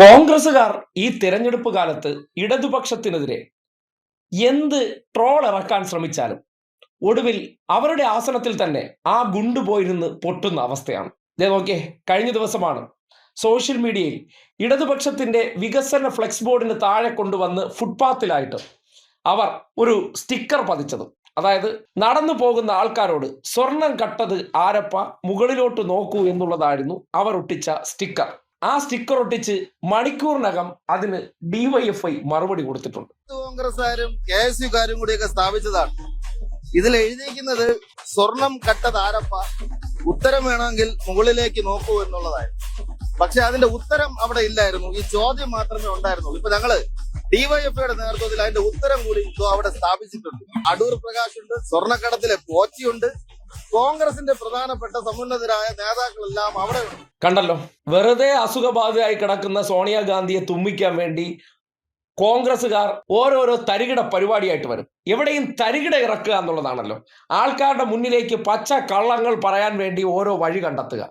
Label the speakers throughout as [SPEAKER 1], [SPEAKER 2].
[SPEAKER 1] കോൺഗ്രസുകാർ ഈ തിരഞ്ഞെടുപ്പ് കാലത്ത് ഇടതുപക്ഷത്തിനെതിരെ എന്ത് ട്രോൾ ഇറക്കാൻ ശ്രമിച്ചാലും ഒടുവിൽ അവരുടെ ആസനത്തിൽ തന്നെ ആ ഗുണ്ട് പോയിരുന്ന് പൊട്ടുന്ന അവസ്ഥയാണ്. ദേ നോക്കിയേ, കഴിഞ്ഞ ദിവസമാണ് സോഷ്യൽ മീഡിയയിൽ ഇടതുപക്ഷത്തിന്റെ വികസന ഫ്ലെക്സ് ബോർഡിന് താഴെ കൊണ്ടുവന്ന് ഫുട്പാത്തിലായിട്ട് അവർ ഒരു സ്റ്റിക്കർ പതിച്ചത്. അതായത് നടന്നു പോകുന്ന ആൾക്കാരോട് സ്വർണം കട്ടത് ആരപ്പ, മുകളിലോട്ട് നോക്കൂ എന്നുള്ളതായിരുന്നു അവർ ഒട്ടിച്ച സ്റ്റിക്കർ. ആ സ്റ്റിക്കർ ഒട്ടിച്ച് മണിക്കൂറിനകം അതിന് ഡിവൈഎഫ്ഐ മറുപടി കൊടുത്തിട്ടുണ്ട്.
[SPEAKER 2] കോൺഗ്രസ്സുകാരും KSUകാരും കൂടിയൊക്കെ സ്ഥാപിച്ചതാണ്. ഇതിൽ എഴുതിയിരിക്കുന്നത് സ്വർണം കട്ടത് ആരപ്പ, ഉത്തരം വേണമെങ്കിൽ മുകളിലേക്ക് നോക്കൂ എന്നുള്ളതായിരുന്നു. പക്ഷെ അതിന്റെ ഉത്തരം അവിടെ ഇല്ലായിരുന്നു, ഈ ചോദ്യം മാത്രമേ ഉണ്ടായിരുന്നുള്ളൂ. ഇപ്പൊ ഞങ്ങള് ഡിവൈഎഫ്ഐയുടെ നേതൃത്വത്തിൽ അതിന്റെ ഉത്തരം കൂടി അവിടെ സ്ഥാപിച്ചിട്ടുണ്ട്. അടൂർ പ്രകാശ് ഉണ്ട്, സ്വർണ്ണക്കടത്തിലെ കോച്ചിയുണ്ട്, കോൺഗ്രസിന്റെ പ്രധാനപ്പെട്ട സമുന്നതരായ നേതാക്കളെല്ലാം അവിടെ ഉണ്ട്.
[SPEAKER 1] കണ്ടല്ലോ, വെറുതെ അസുഖബാധിതയായി കിടക്കുന്ന സോണിയാഗാന്ധിയെ തുമ്മിക്കാൻ വേണ്ടി കോൺഗ്രസുകാർ ഓരോരോ തരികിട പരിപാടിയായിട്ട് വരും. എവിടെയും തരികിട ഇറക്കുക എന്നുള്ളതാണല്ലോ. ആൾക്കാരുടെ മുന്നിലേക്ക് പച്ച കള്ളങ്ങൾ പറയാൻ വേണ്ടി ഓരോ വഴി കണ്ടെത്തുക.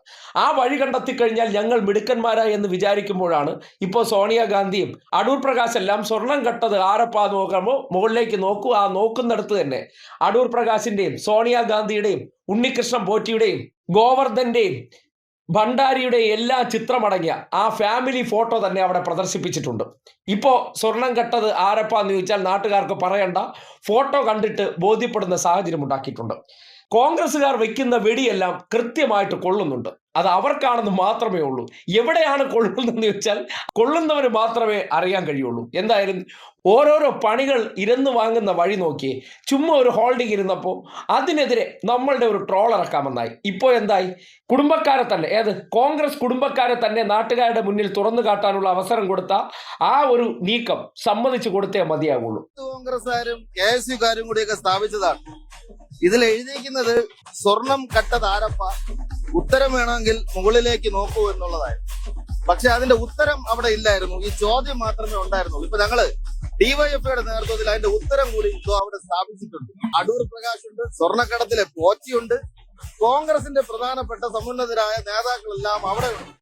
[SPEAKER 1] ആ വഴി കണ്ടെത്തി കഴിഞ്ഞാൽ ഞങ്ങൾ മിടുക്കന്മാരായി എന്ന് വിചാരിക്കുമ്പോഴാണ് ഇപ്പോൾ സോണിയാഗാന്ധിയും അടൂർ പ്രകാശ് എല്ലാം സ്വർണം കട്ടത് ആരപ്പാ നോക്കുമ്പോൾ മുകളിലേക്ക് നോക്കൂ, ആ നോക്കുന്നിടത്ത് തന്നെ അടൂർ പ്രകാശിന്റെയും സോണിയാഗാന്ധിയുടെയും ഉണ്ണികൃഷ്ണൻ പോറ്റിയുടെയും ഗോവർദ്ധന്റെയും ഭണ്ഡാരിയുടെ എല്ലാ ചിത്രമടങ്ങിയ ആ ഫാമിലി ഫോട്ടോ തന്നെ അവിടെ പ്രദർശിപ്പിച്ചിട്ടുണ്ട്. ഇപ്പോൾ സ്വർണം കട്ടത് ആരപ്പാന്ന് ചോദിച്ചാൽ നാട്ടുകാർക്ക് പറയണ്ട, ഫോട്ടോ കണ്ടിട്ട് ബോധ്യപ്പെടുന്ന സാഹചര്യം ഉണ്ടാക്കിയിട്ടുണ്ട്. കോൺഗ്രസുകാർ വെക്കുന്ന വെടിയെല്ലാം കൃത്യമായിട്ട് കൊള്ളുന്നുണ്ട്. അത് അവർക്കാണെന്ന് മാത്രമേ ഉള്ളൂ. എവിടെയാണ് കൊള്ളുന്നതെന്ന് ചോദിച്ചാൽ കൊള്ളുന്നവന് മാത്രമേ അറിയാൻ കഴിയുള്ളൂ. എന്തായാലും ഓരോരോ പണികൾ ഇരുന്ന് വാങ്ങുന്ന വഴി നോക്കിയേ. ചുമ്മാ ഒരു ഹോൾഡിംഗ് ഇരുന്നപ്പോൾ അതിനെതിരെ നമ്മളുടെ ഒരു ട്രോൾ ഇറക്കാമെന്നായി. ഇപ്പോൾ എന്തായി? കുടുംബക്കാരെ തന്നെ, കോൺഗ്രസ് കുടുംബക്കാരെ തന്നെ നാട്ടുകാരുടെ മുന്നിൽ തുറന്നു കാട്ടാനുള്ള അവസരം കൊടുത്ത ആ ഒരു നീക്കം സമ്മതിച്ചു കൊടുത്തേ മതിയാകുള്ളൂ.
[SPEAKER 2] കോൺഗ്രസ്സുകാരും KSUകാരും കൂടിയൊക്കെ സ്ഥാപിച്ചതാണ്. ഇതിൽ എഴുതിയിരിക്കുന്നത് സ്വർണം കട്ടത് ആരപ്പ, ഉത്തരം വേണമെങ്കിൽ മുകളിലേക്ക് നോക്കൂ എന്നുള്ളതായിരുന്നു. പക്ഷെ അതിന്റെ ഉത്തരം അവിടെ ഇല്ലായിരുന്നു, ഈ ചോദ്യം മാത്രമേ ഉണ്ടായിരുന്നുള്ളൂ. ഇപ്പൊ ഞങ്ങള് ഡിവൈഎഫ്ഐയുടെ നേതൃത്വത്തിൽ അതിന്റെ ഉത്തരം കൂടി അവിടെ സ്ഥാപിച്ചിട്ടുണ്ട്. അടൂർ പ്രകാശ് ഉണ്ട്, സ്വർണ്ണക്കടത്തിലെ കോച്ചിയുണ്ട്, കോൺഗ്രസിന്റെ പ്രധാനപ്പെട്ട സമുന്നതരായ നേതാക്കളെല്ലാം അവിടെ ഉണ്ട്.